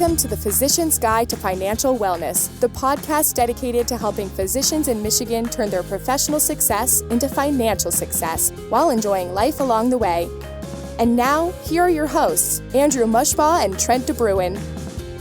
Welcome to the Physician's Guide to Financial Wellness, the podcast dedicated to helping physicians in Michigan turn their professional success into financial success while enjoying life along the way. And now, here are your hosts, Andrew Mushbaugh and Trent DeBruin.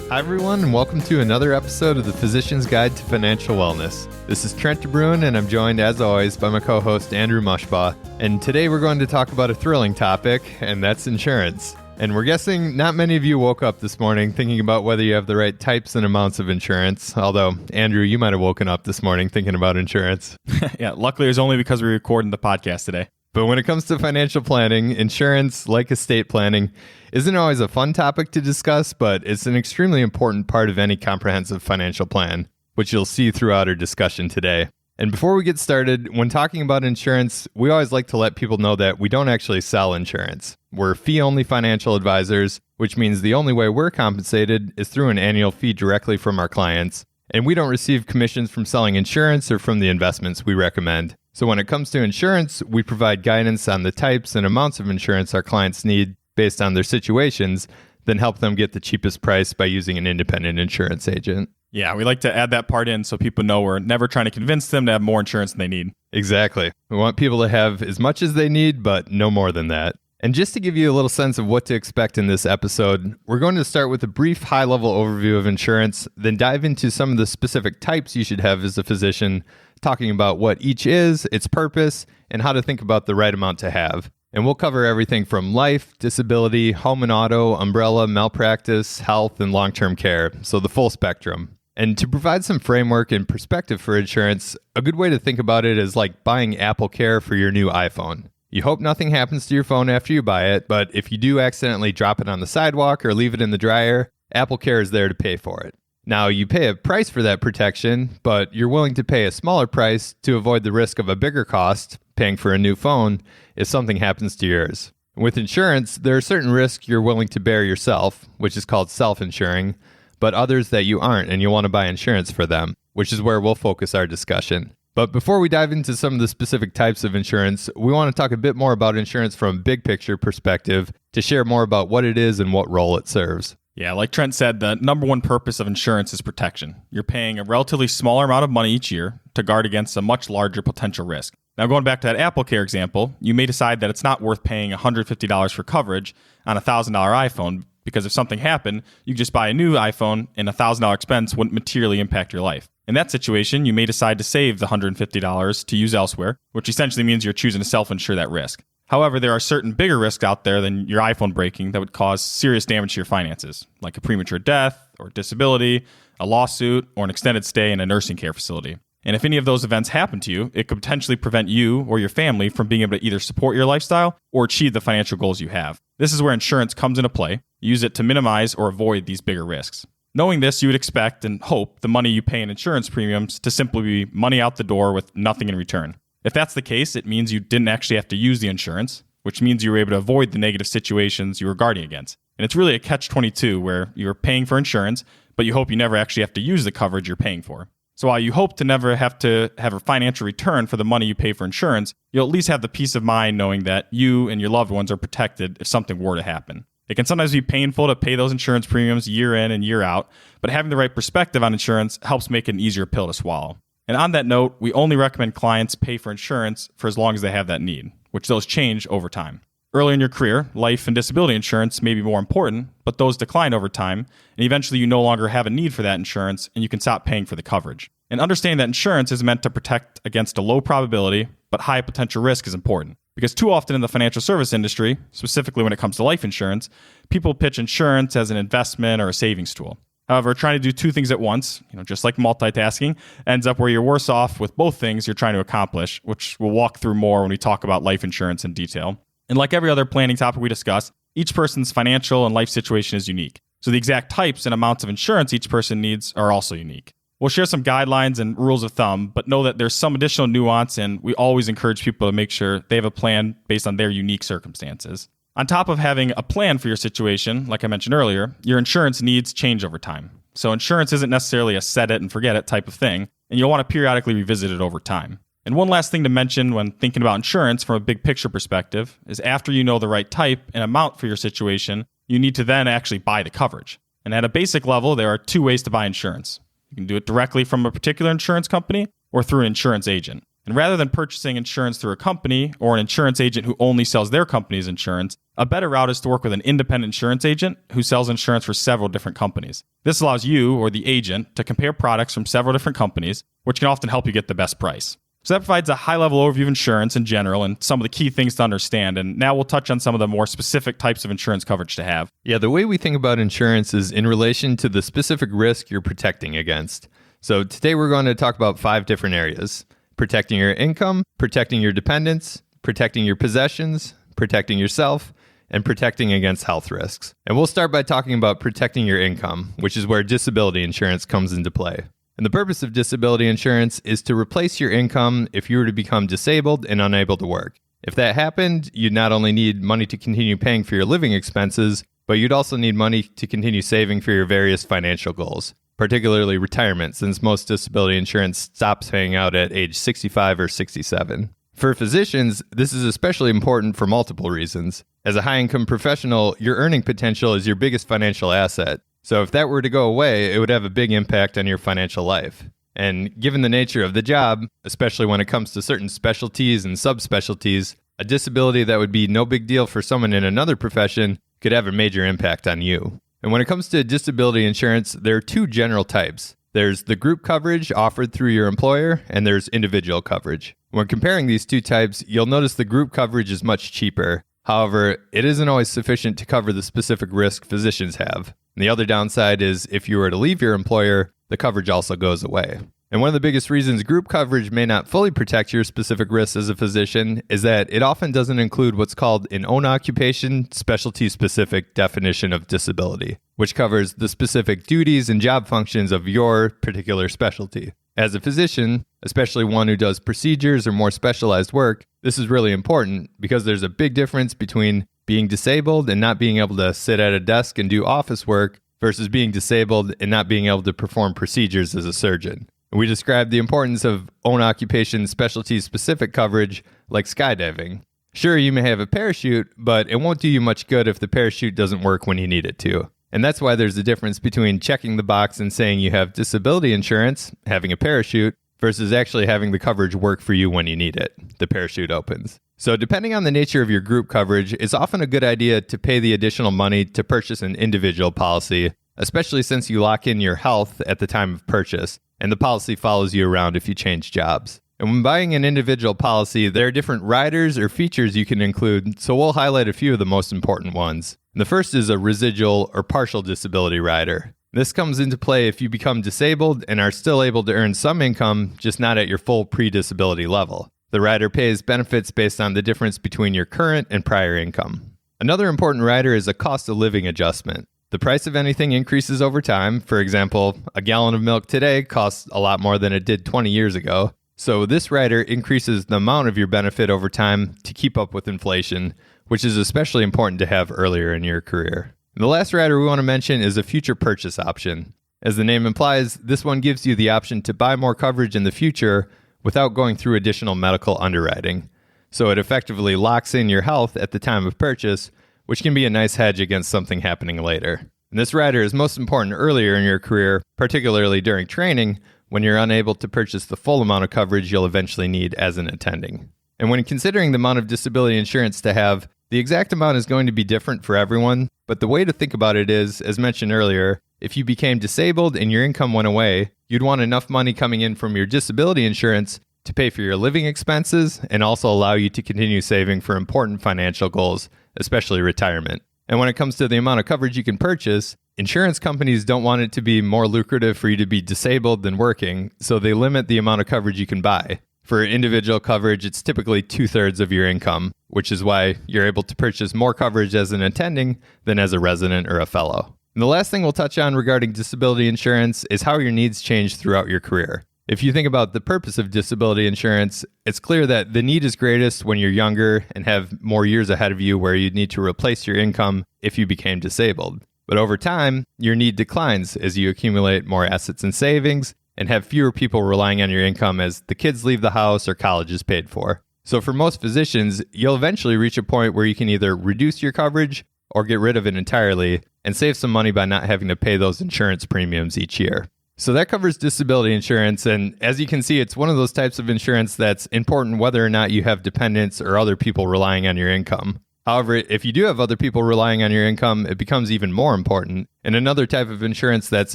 Hi everyone, and welcome to another episode of the Physician's Guide to Financial Wellness. This is Trent DeBruin, and I'm joined, as always, by my co-host, Andrew Mushbaugh. And today we're going to talk about a thrilling topic, and that's insurance. And we're guessing not many of you woke up this morning thinking about whether you have the right types and amounts of insurance. Although, Andrew, you might have woken up this morning thinking about insurance. Yeah, luckily it was only because we're recording the podcast today. But when it comes to financial planning, insurance, like estate planning, isn't always a fun topic to discuss, but it's an extremely important part of any comprehensive financial plan, which you'll see throughout our discussion today. And before we get started, when talking about insurance, we always like to let people know that we don't actually sell insurance. We're fee-only financial advisors, which means the only way we're compensated is through an annual fee directly from our clients. And we don't receive commissions from selling insurance or from the investments we recommend. So when it comes to insurance, we provide guidance on the types and amounts of insurance our clients need based on their situations, then help them get the cheapest price by using an independent insurance agent. Yeah, we like to add that part in so people know we're never trying to convince them to have more insurance than they need. Exactly. We want people to have as much as they need, but no more than that. And just to give you a little sense of what to expect in this episode, we're going to start with a brief high-level overview of insurance, then dive into some of the specific types you should have as a physician, talking about what each is, its purpose, and how to think about the right amount to have. And we'll cover everything from life, disability, home and auto, umbrella, malpractice, health, and long-term care, so the full spectrum. And to provide some framework and perspective for insurance, a good way to think about it is like buying AppleCare for your new iPhone. You hope nothing happens to your phone after you buy it, but if you do accidentally drop it on the sidewalk or leave it in the dryer, AppleCare is there to pay for it. Now, you pay a price for that protection, but you're willing to pay a smaller price to avoid the risk of a bigger cost, paying for a new phone, if something happens to yours. With insurance, there are certain risks you're willing to bear yourself, which is called self-insuring, but others that you aren't and you want to buy insurance for them, which is where we'll focus our discussion. But before we dive into some of the specific types of insurance, we want to talk a bit more about insurance from a big picture perspective to share more about what it is and what role it serves. Yeah, like Trent said, the number one purpose of insurance is protection. You're paying a relatively smaller amount of money each year to guard against a much larger potential risk. Now, going back to that AppleCare example, you may decide that it's not worth paying $150 for coverage on a $1,000 iPhone because if something happened, you just buy a new iPhone and a $1,000 expense wouldn't materially impact your life. In that situation, you may decide to save the $150 to use elsewhere, which essentially means you're choosing to self-insure that risk. However, there are certain bigger risks out there than your iPhone breaking that would cause serious damage to your finances, like a premature death or disability, a lawsuit, or an extended stay in a nursing care facility. And if any of those events happen to you, it could potentially prevent you or your family from being able to either support your lifestyle or achieve the financial goals you have. This is where insurance comes into play. Use it to minimize or avoid these bigger risks. Knowing this, you would expect and hope the money you pay in insurance premiums to simply be money out the door with nothing in return. If that's the case, it means you didn't actually have to use the insurance, which means you were able to avoid the negative situations you were guarding against. And it's really a catch-22 where you're paying for insurance, but you hope you never actually have to use the coverage you're paying for. So while you hope to never have to have a financial return for the money you pay for insurance, you'll at least have the peace of mind knowing that you and your loved ones are protected if something were to happen. It can sometimes be painful to pay those insurance premiums year in and year out, but having the right perspective on insurance helps make it an easier pill to swallow. And on that note, we only recommend clients pay for insurance for as long as they have that need, which those change over time. Early in your career, life and disability insurance may be more important, but those decline over time, and eventually you no longer have a need for that insurance and you can stop paying for the coverage. And understanding that insurance is meant to protect against a low probability but high potential risk is important. Because too often in the financial service industry, specifically when it comes to life insurance, people pitch insurance as an investment or a savings tool. However, trying to do two things at once, just like multitasking, ends up where you're worse off with both things you're trying to accomplish, which we'll walk through more when we talk about life insurance in detail. And like every other planning topic we discuss, each person's financial and life situation is unique. So the exact types and amounts of insurance each person needs are also unique. We'll share some guidelines and rules of thumb, but know that there's some additional nuance, and we always encourage people to make sure they have a plan based on their unique circumstances. On top of having a plan for your situation, like I mentioned earlier, your insurance needs change over time. So insurance isn't necessarily a set it and forget it type of thing, and you'll want to periodically revisit it over time. And one last thing to mention when thinking about insurance from a big picture perspective is after you know the right type and amount for your situation, you need to then actually buy the coverage. And at a basic level, there are two ways to buy insurance. You can do it directly from a particular insurance company or through an insurance agent. And rather than purchasing insurance through a company or an insurance agent who only sells their company's insurance, a better route is to work with an independent insurance agent who sells insurance for several different companies. This allows you, or the agent, to compare products from several different companies, which can often help you get the best price. So that provides a high-level overview of insurance in general and some of the key things to understand. And now we'll touch on some of the more specific types of insurance coverage to have. Yeah, the way we think about insurance is in relation to the specific risk you're protecting against. So today we're going to talk about 5 different areas: protecting your income, protecting your dependents, protecting your possessions, protecting yourself, and protecting against health risks. And we'll start by talking about protecting your income, which is where disability insurance comes into play. And the purpose of disability insurance is to replace your income if you were to become disabled and unable to work. If that happened, you'd not only need money to continue paying for your living expenses, but you'd also need money to continue saving for your various financial goals, particularly retirement, since most disability insurance stops paying out at age 65 or 67. For physicians, this is especially important for multiple reasons. As a high-income professional, your earning potential is your biggest financial asset. So if that were to go away, it would have a big impact on your financial life. And given the nature of the job, especially when it comes to certain specialties and subspecialties, a disability that would be no big deal for someone in another profession could have a major impact on you. And when it comes to disability insurance, there are 2 general types. There's the group coverage offered through your employer, and there's individual coverage. When comparing these 2 types, you'll notice the group coverage is much cheaper. However, it isn't always sufficient to cover the specific risk physicians have. And the other downside is if you were to leave your employer, the coverage also goes away. And one of the biggest reasons group coverage may not fully protect your specific risks as a physician is that it often doesn't include what's called an own occupation specialty-specific definition of disability, which covers the specific duties and job functions of your particular specialty. As a physician, especially one who does procedures or more specialized work, this is really important because there's a big difference between being disabled and not being able to sit at a desk and do office work versus being disabled and not being able to perform procedures as a surgeon. We described the importance of own occupation specialty-specific coverage like skydiving. Sure, you may have a parachute, but it won't do you much good if the parachute doesn't work when you need it to. And that's why there's a difference between checking the box and saying you have disability insurance, having a parachute, versus actually having the coverage work for you when you need it. The parachute opens. So depending on the nature of your group coverage, it's often a good idea to pay the additional money to purchase an individual policy, especially since you lock in your health at the time of purchase, and the policy follows you around if you change jobs. And when buying an individual policy, there are different riders or features you can include, so we'll highlight a few of the most important ones. And the first is a residual or partial disability rider. This comes into play if you become disabled and are still able to earn some income, just not at your full pre-disability level. The rider pays benefits based on the difference between your current and prior income. Another important rider is a cost of living adjustment. The price of anything increases over time. For example, a gallon of milk today costs a lot more than it did 20 years ago. So this rider increases the amount of your benefit over time to keep up with inflation, which is especially important to have earlier in your career. And the last rider we want to mention is a future purchase option. As the name implies, this one gives you the option to buy more coverage in the future without going through additional medical underwriting. So it effectively locks in your health at the time of purchase, which can be a nice hedge against something happening later. And this rider is most important earlier in your career, particularly during training, when you're unable to purchase the full amount of coverage you'll eventually need as an attending. And when considering the amount of disability insurance to have, the exact amount is going to be different for everyone, but the way to think about it is, as mentioned earlier, if you became disabled and your income went away, you'd want enough money coming in from your disability insurance to pay for your living expenses and also allow you to continue saving for important financial goals, especially retirement. And when it comes to the amount of coverage you can purchase, insurance companies don't want it to be more lucrative for you to be disabled than working, so they limit the amount of coverage you can buy. For individual coverage, it's typically 2/3 of your income, which is why you're able to purchase more coverage as an attending than as a resident or a fellow. And the last thing we'll touch on regarding disability insurance is how your needs change throughout your career. If you think about the purpose of disability insurance, it's clear that the need is greatest when you're younger and have more years ahead of you where you'd need to replace your income if you became disabled. But over time, your need declines as you accumulate more assets and savings and have fewer people relying on your income as the kids leave the house or college is paid for. So for most physicians, you'll eventually reach a point where you can either reduce your coverage or get rid of it entirely, and save some money by not having to pay those insurance premiums each year. So that covers disability insurance, and as you can see, it's one of those types of insurance that's important whether or not you have dependents or other people relying on your income. However, if you do have other people relying on your income, it becomes even more important. And another type of insurance that's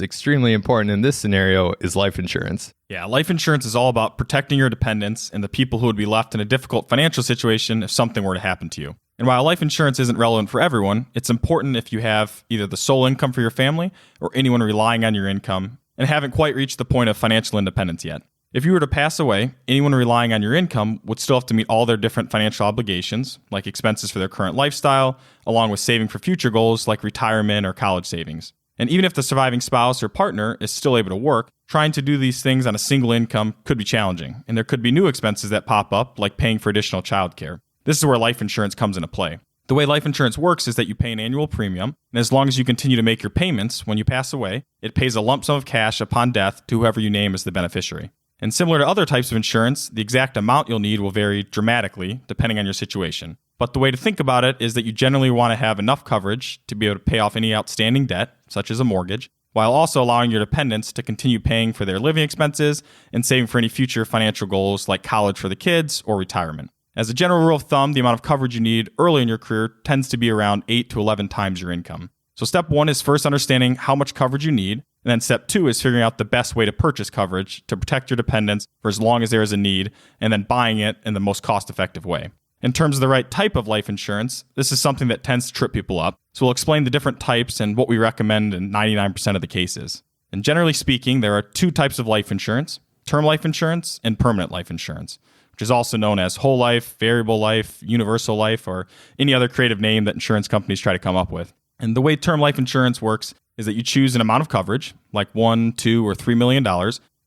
extremely important in this scenario is life insurance. Yeah, life insurance is all about protecting your dependents and the people who would be left in a difficult financial situation if something were to happen to you. And while life insurance isn't relevant for everyone, it's important if you have either the sole income for your family or anyone relying on your income and haven't quite reached the point of financial independence yet. If you were to pass away, anyone relying on your income would still have to meet all their different financial obligations, like expenses for their current lifestyle, along with saving for future goals like retirement or college savings. And even if the surviving spouse or partner is still able to work, trying to do these things on a single income could be challenging, and there could be new expenses that pop up, like paying for additional childcare. This is where life insurance comes into play. The way life insurance works is that you pay an annual premium, and as long as you continue to make your payments, when you pass away, it pays a lump sum of cash upon death to whoever you name as the beneficiary. And similar to other types of insurance, the exact amount you'll need will vary dramatically depending on your situation. But the way to think about it is that you generally want to have enough coverage to be able to pay off any outstanding debt, such as a mortgage, while also allowing your dependents to continue paying for their living expenses and saving for any future financial goals like college for the kids or retirement. As a general rule of thumb, the amount of coverage you need early in your career tends to be around 8 to 11 times your income. So step 1 is first understanding how much coverage you need, and then step 2 is figuring out the best way to purchase coverage to protect your dependents for as long as there is a need, and then buying it in the most cost-effective way. In terms of the right type of life insurance, this is something that tends to trip people up, so we'll explain the different types and what we recommend in 99% of the cases. And generally speaking, there are 2 types of life insurance: term life insurance and permanent life insurance, which is also known as whole life, variable life, universal life, or any other creative name that insurance companies try to come up with. And the way term life insurance works is that you choose an amount of coverage, like $1, $2, or $3 million,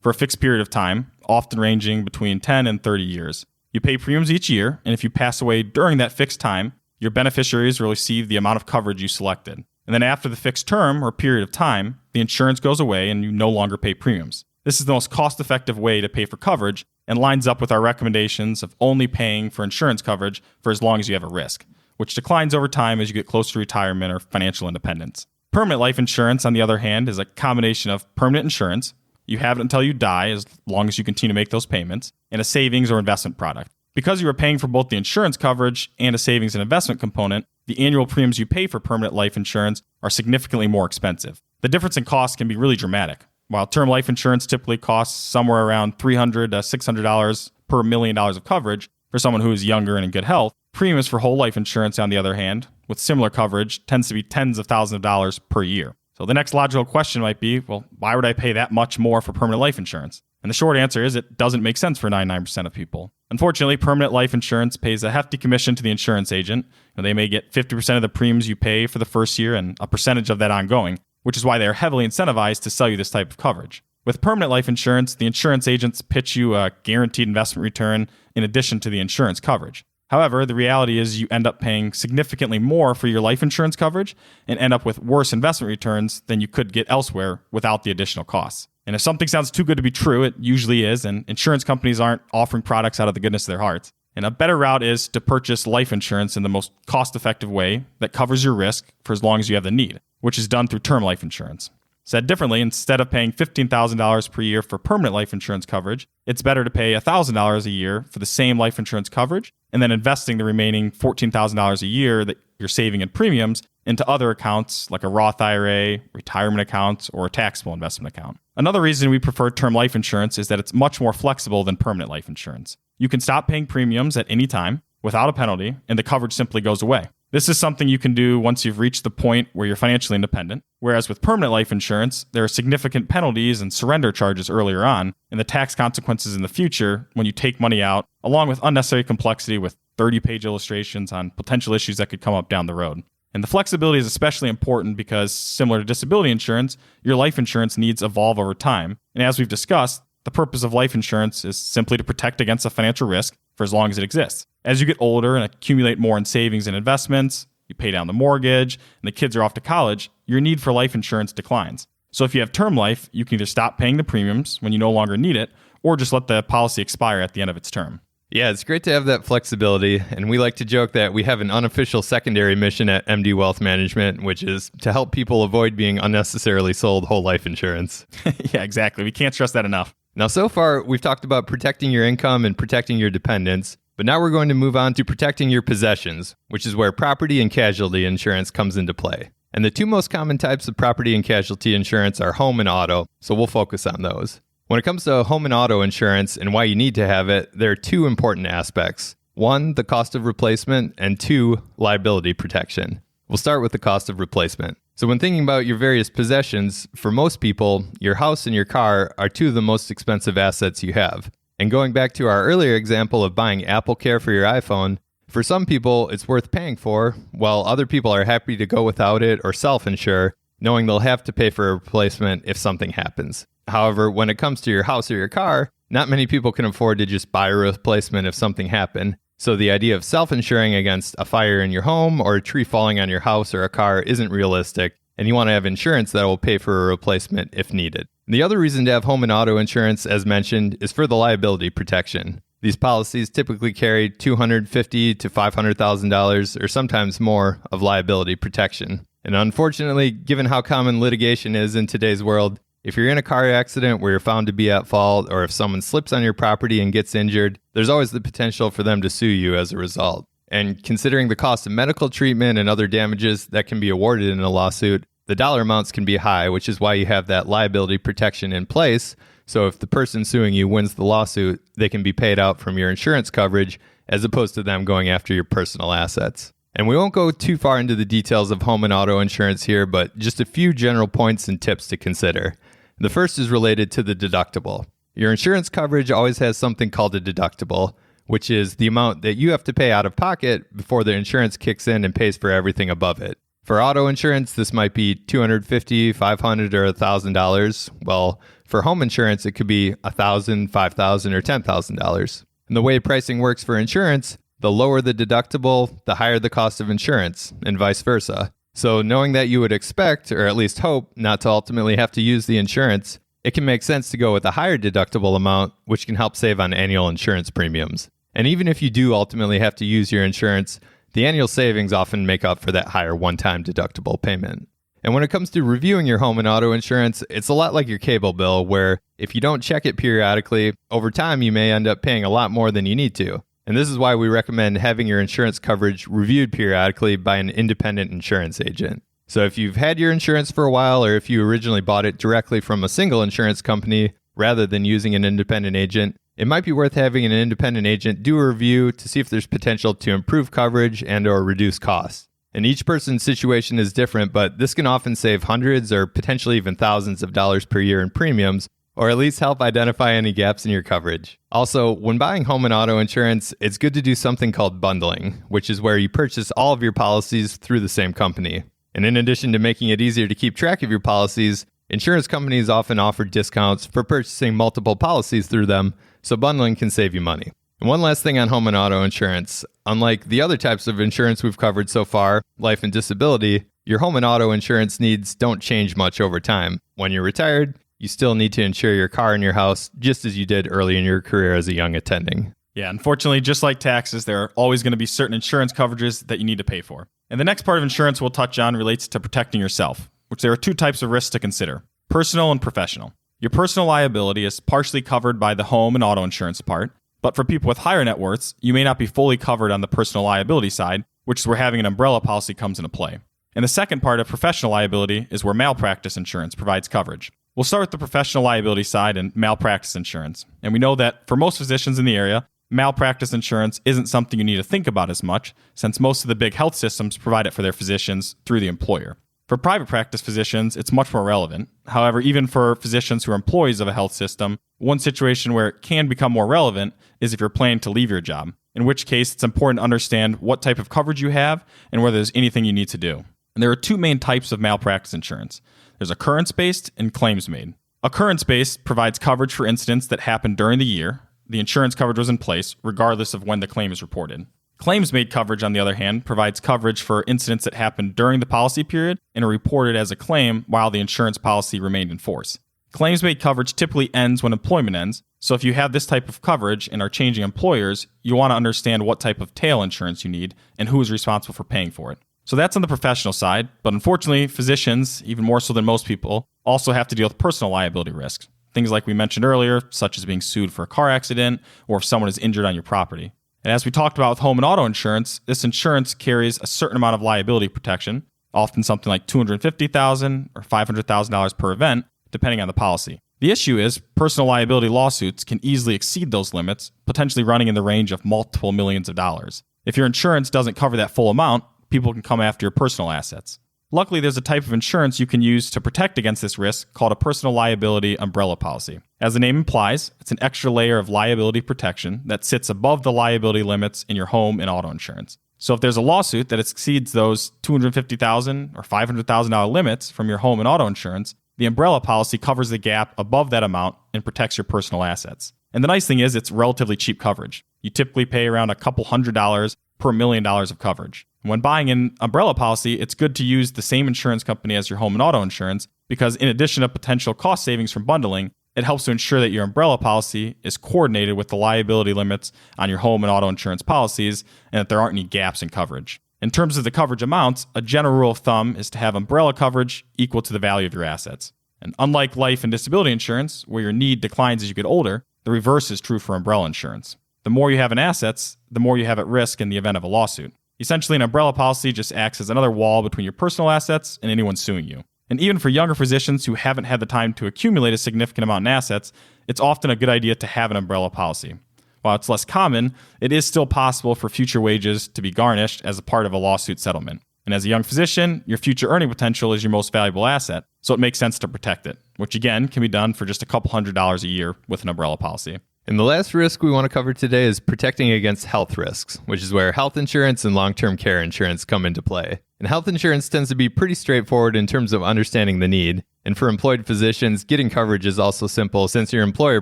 for a fixed period of time, often ranging between 10 and 30 years. You pay premiums each year, and if you pass away during that fixed time, your beneficiaries will receive the amount of coverage you selected. And then after the fixed term or period of time, the insurance goes away and you no longer pay premiums. This is the most cost-effective way to pay for coverage and lines up with our recommendations of only paying for insurance coverage for as long as you have a risk, which declines over time as you get closer to retirement or financial independence. Permanent life insurance, on the other hand, is a combination of permanent insurance, you have it until you die as long as you continue to make those payments, and a savings or investment product. Because you are paying for both the insurance coverage and a savings and investment component, the annual premiums you pay for permanent life insurance are significantly more expensive. The difference in cost can be really dramatic. While term life insurance typically costs somewhere around $300 to $600 per $1 million of coverage for someone who is younger and in good health, premiums for whole life insurance, on the other hand, with similar coverage, tends to be tens of thousands of dollars per year. So the next logical question might be, well, why would I pay that much more for permanent life insurance? And the short answer is it doesn't make sense for 99% of people. Unfortunately, permanent life insurance pays a hefty commission to the insurance agent. They may get 50% of the premiums you pay for the first year and a percentage of that ongoing, which is why they are heavily incentivized to sell you this type of coverage. With permanent life insurance, the insurance agents pitch you a guaranteed investment return in addition to the insurance coverage. However, the reality is you end up paying significantly more for your life insurance coverage and end up with worse investment returns than you could get elsewhere without the additional costs. And if something sounds too good to be true, it usually is, and insurance companies aren't offering products out of the goodness of their hearts. And a better route is to purchase life insurance in the most cost-effective way that covers your risk for as long as you have the need, which is done through term life insurance. Said differently, instead of paying $15,000 per year for permanent life insurance coverage, it's better to pay $1,000 a year for the same life insurance coverage and then investing the remaining $14,000 a year that you're saving in premiums into other accounts like a Roth IRA, retirement accounts, or a taxable investment account. Another reason we prefer term life insurance is that it's much more flexible than permanent life insurance. You can stop paying premiums at any time without a penalty, and the coverage simply goes away. This is something you can do once you've reached the point where you're financially independent, whereas with permanent life insurance, there are significant penalties and surrender charges earlier on, and the tax consequences in the future when you take money out, along with unnecessary complexity with 30-page illustrations on potential issues that could come up down the road. And the flexibility is especially important because, similar to disability insurance, your life insurance needs evolve over time. And as we've discussed, the purpose of life insurance is simply to protect against a financial risk for as long as it exists. As you get older and accumulate more in savings and investments, you pay down the mortgage, and the kids are off to college, your need for life insurance declines. So if you have term life, you can either stop paying the premiums when you no longer need it, or just let the policy expire at the end of its term. Yeah, it's great to have that flexibility, and we like to joke that we have an unofficial secondary mission at MD Wealth Management, which is to help people avoid being unnecessarily sold whole life insurance. Yeah, exactly. We can't stress that enough. Now, so far, we've talked about protecting your income and protecting your dependents, but now we're going to move on to protecting your possessions, which is where property and casualty insurance comes into play. And the two most common types of property and casualty insurance are home and auto, so we'll focus on those. When it comes to home and auto insurance and why you need to have it, there are two important aspects. One, the cost of replacement, and two, liability protection. We'll start with the cost of replacement. So when thinking about your various possessions, for most people, your house and your car are two of the most expensive assets you have. And going back to our earlier example of buying AppleCare for your iPhone, for some people it's worth paying for, while other people are happy to go without it or self-insure, knowing they'll have to pay for a replacement if something happens. However, when it comes to your house or your car, not many people can afford to just buy a replacement if something happened. So the idea of self-insuring against a fire in your home or a tree falling on your house or a car isn't realistic, and you want to have insurance that will pay for a replacement if needed. The other reason to have home and auto insurance, as mentioned, is for the liability protection. These policies typically carry $250,000 to $500,000 or sometimes more of liability protection. And unfortunately, given how common litigation is in today's world, if you're in a car accident where you're found to be at fault, or if someone slips on your property and gets injured, there's always the potential for them to sue you as a result. And considering the cost of medical treatment and other damages that can be awarded in a lawsuit, the dollar amounts can be high, which is why you have that liability protection in place. So if the person suing you wins the lawsuit, they can be paid out from your insurance coverage as opposed to them going after your personal assets. And we won't go too far into the details of home and auto insurance here, but just a few general points and tips to consider. The first is related to the deductible. Your insurance coverage always has something called a deductible, which is the amount that you have to pay out of pocket before the insurance kicks in and pays for everything above it. For auto insurance, this might be $250, $500, or $1,000. Well, for home insurance, it could be $1,000, $5,000, or $10,000. And the way pricing works for insurance, the lower the deductible, the higher the cost of insurance, and vice versa. So knowing that you would expect, or at least hope, not to ultimately have to use the insurance, it can make sense to go with a higher deductible amount, which can help save on annual insurance premiums. And even if you do ultimately have to use your insurance, the annual savings often make up for that higher one-time deductible payment. And when it comes to reviewing your home and auto insurance, it's a lot like your cable bill, where if you don't check it periodically, over time you may end up paying a lot more than you need to. And this is why we recommend having your insurance coverage reviewed periodically by an independent insurance agent. So if you've had your insurance for a while, or if you originally bought it directly from a single insurance company rather than using an independent agent, it might be worth having an independent agent do a review to see if there's potential to improve coverage and or reduce costs. And each person's situation is different, but this can often save hundreds or potentially even thousands of dollars per year in premiums, or at least help identify any gaps in your coverage. Also, when buying home and auto insurance, it's good to do something called bundling, which is where you purchase all of your policies through the same company. And in addition to making it easier to keep track of your policies, insurance companies often offer discounts for purchasing multiple policies through them, so bundling can save you money. And one last thing on home and auto insurance. Unlike the other types of insurance we've covered so far, life and disability, your home and auto insurance needs don't change much over time. When you're retired, you still need to insure your car and your house just as you did early in your career as a young attending. Yeah, unfortunately, just like taxes, there are always going to be certain insurance coverages that you need to pay for. And the next part of insurance we'll touch on relates to protecting yourself, which there are two types of risks to consider: personal and professional. Your personal liability is partially covered by the home and auto insurance part, but for people with higher net worths, you may not be fully covered on the personal liability side, which is where having an umbrella policy comes into play. And the second part of professional liability is where malpractice insurance provides coverage. We'll start with the professional liability side and malpractice insurance. And we know that for most physicians in the area, malpractice insurance isn't something you need to think about as much, since most of the big health systems provide it for their physicians through the employer. For private practice physicians, it's much more relevant. However, even for physicians who are employees of a health system, one situation where it can become more relevant is if you're planning to leave your job, in which case it's important to understand what type of coverage you have and whether there's anything you need to do. And there are two main types of malpractice insurance. There's occurrence-based and claims-made. Occurrence-based provides coverage for incidents that happen during the year. The insurance coverage was in place regardless of when the claim is reported. Claims-made coverage, on the other hand, provides coverage for incidents that happened during the policy period and are reported as a claim while the insurance policy remained in force. Claims-made coverage typically ends when employment ends, so if you have this type of coverage and are changing employers, you want to understand what type of tail insurance you need and who is responsible for paying for it. So that's on the professional side, but unfortunately, physicians, even more so than most people, also have to deal with personal liability risks. Things like we mentioned earlier, such as being sued for a car accident or if someone is injured on your property. And as we talked about with home and auto insurance, this insurance carries a certain amount of liability protection, often something like $250,000 or $500,000 per event, depending on the policy. The issue is personal liability lawsuits can easily exceed those limits, potentially running in the range of multiple millions of dollars. If your insurance doesn't cover that full amount, people can come after your personal assets. Luckily, there's a type of insurance you can use to protect against this risk called a personal liability umbrella policy. As the name implies, it's an extra layer of liability protection that sits above the liability limits in your home and auto insurance. So if there's a lawsuit that exceeds those $250,000 or $500,000 limits from your home and auto insurance, the umbrella policy covers the gap above that amount and protects your personal assets. And the nice thing is it's relatively cheap coverage. You typically pay around a couple $100s per $1 million of coverage. When buying an umbrella policy, it's good to use the same insurance company as your home and auto insurance because in addition to potential cost savings from bundling, it helps to ensure that your umbrella policy is coordinated with the liability limits on your home and auto insurance policies and that there aren't any gaps in coverage. In terms of the coverage amounts, a general rule of thumb is to have umbrella coverage equal to the value of your assets. And unlike life and disability insurance, where your need declines as you get older, the reverse is true for umbrella insurance. The more you have in assets, the more you have at risk in the event of a lawsuit. Essentially, an umbrella policy just acts as another wall between your personal assets and anyone suing you. And even for younger physicians who haven't had the time to accumulate a significant amount in assets, it's often a good idea to have an umbrella policy. While it's less common, it is still possible for future wages to be garnished as a part of a lawsuit settlement. And as a young physician, your future earning potential is your most valuable asset, so it makes sense to protect it, which again can be done for just a couple $100s a year with an umbrella policy. And the last risk we want to cover today is protecting against health risks, which is where health insurance and long-term care insurance come into play. And health insurance tends to be pretty straightforward in terms of understanding the need. And for employed physicians, getting coverage is also simple since your employer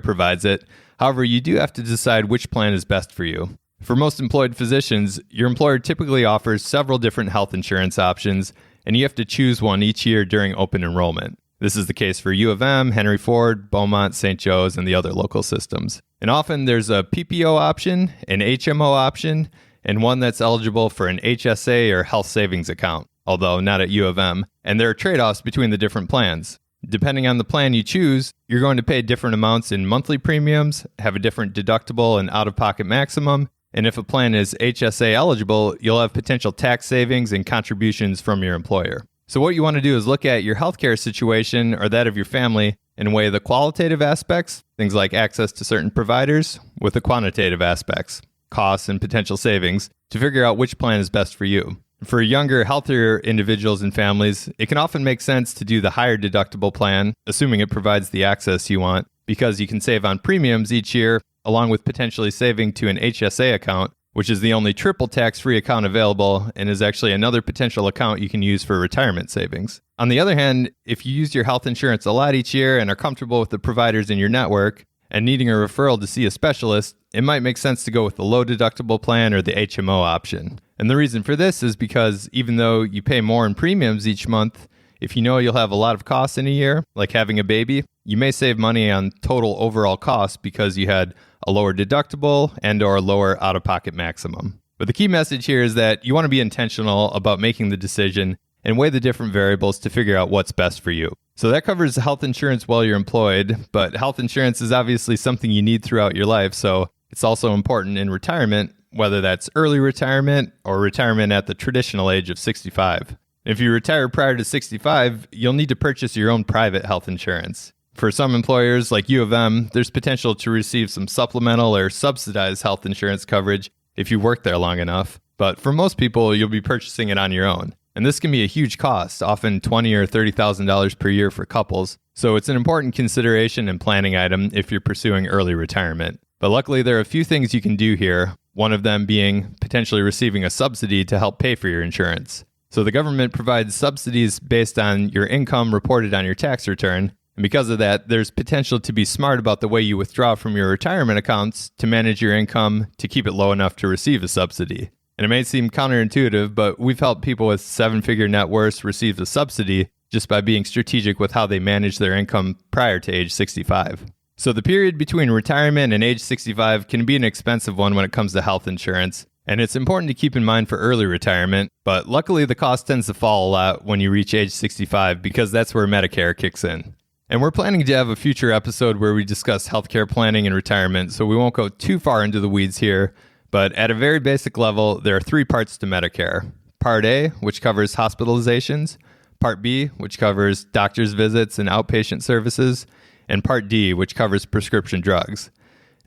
provides it. However, you do have to decide which plan is best for you. For most employed physicians, your employer typically offers several different health insurance options, and you have to choose one each year during open enrollment. This is the case for U of M, Henry Ford, Beaumont, St. Joe's, and the other local systems. And often there's a PPO option, an HMO option, and one that's eligible for an HSA or health savings account, although not at U of M. And there are trade-offs between the different plans. Depending on the plan you choose, you're going to pay different amounts in monthly premiums, have a different deductible and out-of-pocket maximum, and if a plan is HSA eligible, you'll have potential tax savings and contributions from your employer. So what you want to do is look at your healthcare situation or that of your family and weigh the qualitative aspects, things like access to certain providers, with the quantitative aspects, costs and potential savings, to figure out which plan is best for you. For younger, healthier individuals and families, it can often make sense to do the higher deductible plan, assuming it provides the access you want, because you can save on premiums each year, along with potentially saving to an HSA account, which is the only triple tax-free account available and is actually another potential account you can use for retirement savings. On the other hand, if you use your health insurance a lot each year and are comfortable with the providers in your network and needing a referral to see a specialist, it might make sense to go with the low deductible plan or the HMO option. And the reason for this is because even though you pay more in premiums each month, if you know you'll have a lot of costs in a year, like having a baby, you may save money on total overall costs because you had a lower deductible and or lower out-of-pocket maximum. But the key message here is that you want to be intentional about making the decision and weigh the different variables to figure out what's best for you. So that covers health insurance while you're employed, but health insurance is obviously something you need throughout your life, so it's also important in retirement, whether that's early retirement or retirement at the traditional age of 65. If you retire prior to 65, you'll need to purchase your own private health insurance. For some employers like U of M, there's potential to receive some supplemental or subsidized health insurance coverage if you work there long enough. But for most people, you'll be purchasing it on your own. And this can be a huge cost, often $20,000 or $30,000 per year for couples. So it's an important consideration and planning item if you're pursuing early retirement. But luckily, there are a few things you can do here, one of them being potentially receiving a subsidy to help pay for your insurance. So the government provides subsidies based on your income reported on your tax return. And because of that, there's potential to be smart about the way you withdraw from your retirement accounts to manage your income to keep it low enough to receive a subsidy. And it may seem counterintuitive, but we've helped people with seven-figure net worths receive the subsidy just by being strategic with how they manage their income prior to age 65. So the period between retirement and age 65 can be an expensive one when it comes to health insurance, and it's important to keep in mind for early retirement, but luckily the cost tends to fall a lot when you reach age 65 because that's where Medicare kicks in. And we're planning to have a future episode where we discuss healthcare planning and retirement, so we won't go too far into the weeds here, but at a very basic level, there are 3 parts to Medicare. Part A, which covers hospitalizations, Part B, which covers doctor's visits and outpatient services, and Part D, which covers prescription drugs.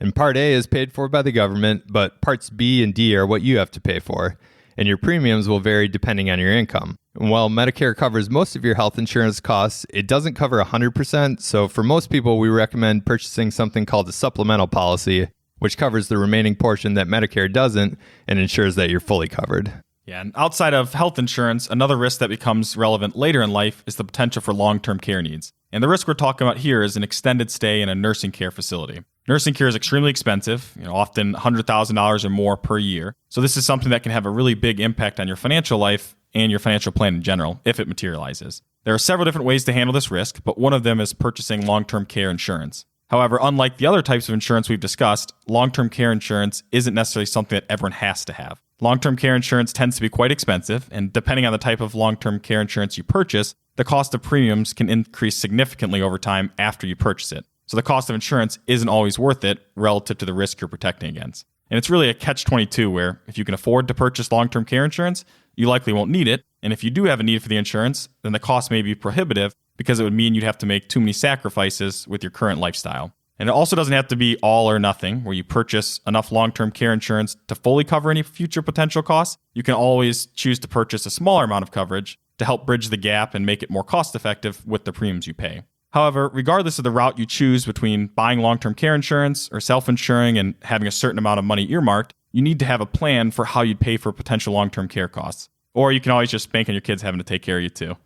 And Part A is paid for by the government, but Parts B and D are what you have to pay for, and your premiums will vary depending on your income. And while Medicare covers most of your health insurance costs, it doesn't cover 100%, so for most people, we recommend purchasing something called a supplemental policy, which covers the remaining portion that Medicare doesn't and ensures that you're fully covered. Yeah, and outside of health insurance, another risk that becomes relevant later in life is the potential for long-term care needs. And the risk we're talking about here is an extended stay in a nursing care facility. Nursing care is extremely expensive, often $100,000 or more per year. So this is something that can have a really big impact on your financial life and your financial plan in general, if it materializes. There are several different ways to handle this risk, but one of them is purchasing long-term care insurance. However, unlike the other types of insurance we've discussed, long-term care insurance isn't necessarily something that everyone has to have. Long-term care insurance tends to be quite expensive, and depending on the type of long-term care insurance you purchase, the cost of premiums can increase significantly over time after you purchase it. So the cost of insurance isn't always worth it relative to the risk you're protecting against. And it's really a catch-22 where if you can afford to purchase long-term care insurance, you likely won't need it. And if you do have a need for the insurance, then the cost may be prohibitive because it would mean you'd have to make too many sacrifices with your current lifestyle. And it also doesn't have to be all or nothing, where you purchase enough long-term care insurance to fully cover any future potential costs. You can always choose to purchase a smaller amount of coverage to help bridge the gap and make it more cost-effective with the premiums you pay. However, regardless of the route you choose between buying long-term care insurance or self-insuring and having a certain amount of money earmarked, you need to have a plan for how you'd pay for potential long-term care costs. Or you can always just bank on your kids having to take care of you too.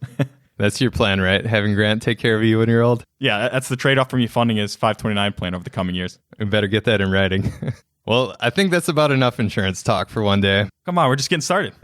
That's your plan, right? Having Grant take care of you when you're old? Yeah, that's the trade-off from you funding his 529 plan over the coming years. We better get that in writing. Well, I think that's about enough insurance talk for one day. Come on, we're just getting started.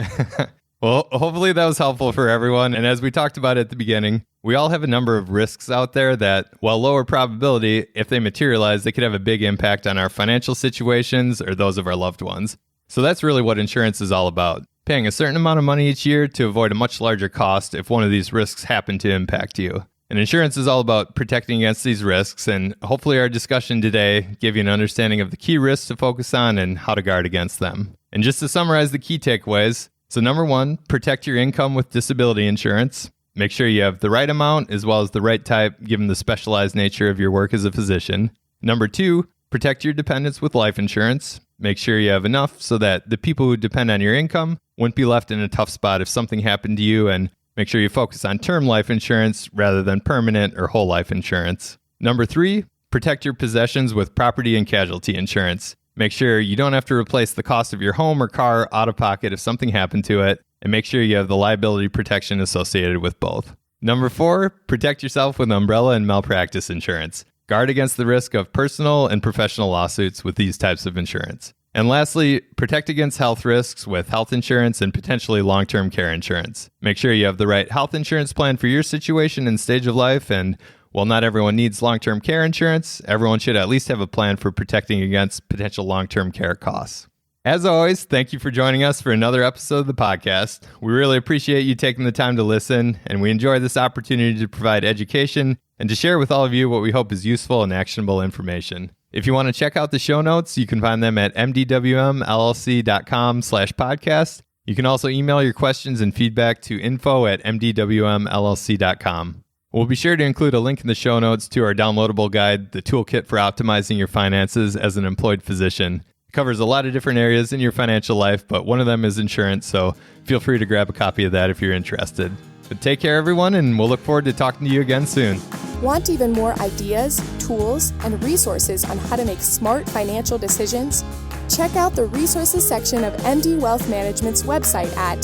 Well, hopefully that was helpful for everyone. And as we talked about at the beginning, we all have a number of risks out there that, while lower probability, if they materialize, they could have a big impact on our financial situations or those of our loved ones. So that's really what insurance is all about. Paying a certain amount of money each year to avoid a much larger cost if one of these risks happen to impact you. And insurance is all about protecting against these risks, and hopefully our discussion today gave you an understanding of the key risks to focus on and how to guard against them. And just to summarize the key takeaways, so number 1, protect your income with disability insurance. Make sure you have the right amount as well as the right type given the specialized nature of your work as a physician. Number 2, protect your dependents with life insurance. Make sure you have enough so that the people who depend on your income wouldn't be left in a tough spot if something happened to you, and make sure you focus on term life insurance rather than permanent or whole life insurance. Number 3, protect your possessions with property and casualty insurance. Make sure you don't have to replace the cost of your home or car out of pocket if something happened to it, and make sure you have the liability protection associated with both. Number 4, protect yourself with umbrella and malpractice insurance. Guard against the risk of personal and professional lawsuits with these types of insurance. And lastly, protect against health risks with health insurance and potentially long-term care insurance. Make sure you have the right health insurance plan for your situation and stage of life, and while not everyone needs long-term care insurance, everyone should at least have a plan for protecting against potential long-term care costs. As always, thank you for joining us for another episode of the podcast. We really appreciate you taking the time to listen, and we enjoy this opportunity to provide education and to share with all of you what we hope is useful and actionable information. If you want to check out the show notes, you can find them at mdwmllc.com/podcast. You can also email your questions and feedback to info@mdwmllc.com. We'll be sure to include a link in the show notes to our downloadable guide, The Toolkit for Optimizing Your Finances as an Employed Physician. It covers a lot of different areas in your financial life, but one of them is insurance, so feel free to grab a copy of that if you're interested. But take care, everyone, and we'll look forward to talking to you again soon. Want even more ideas, tools, and resources on how to make smart financial decisions? Check out the resources section of MD Wealth Management's website at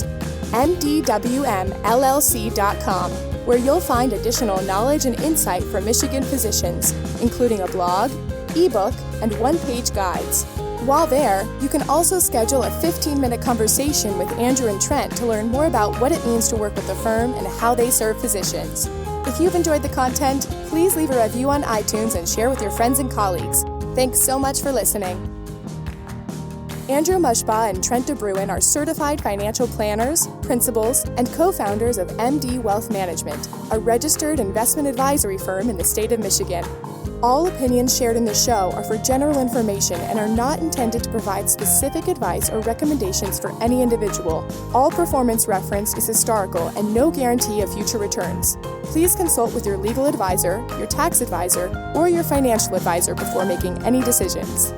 mdwmllc.com, where you'll find additional knowledge and insight from Michigan physicians, including a blog, ebook, and one-page guides. While there, you can also schedule a 15-minute conversation with Andrew and Trent to learn more about what it means to work with the firm and how they serve physicians. If you've enjoyed the content, please leave a review on iTunes and share with your friends and colleagues. Thanks so much for listening. Andrew Mushbaugh and Trent DeBruin are certified financial planners, principals, and co-founders of MD Wealth Management, a registered investment advisory firm in the state of Michigan. All opinions shared in the show are for general information and are not intended to provide specific advice or recommendations for any individual. All performance referenced is historical and no guarantee of future returns. Please consult with your legal advisor, your tax advisor, or your financial advisor before making any decisions.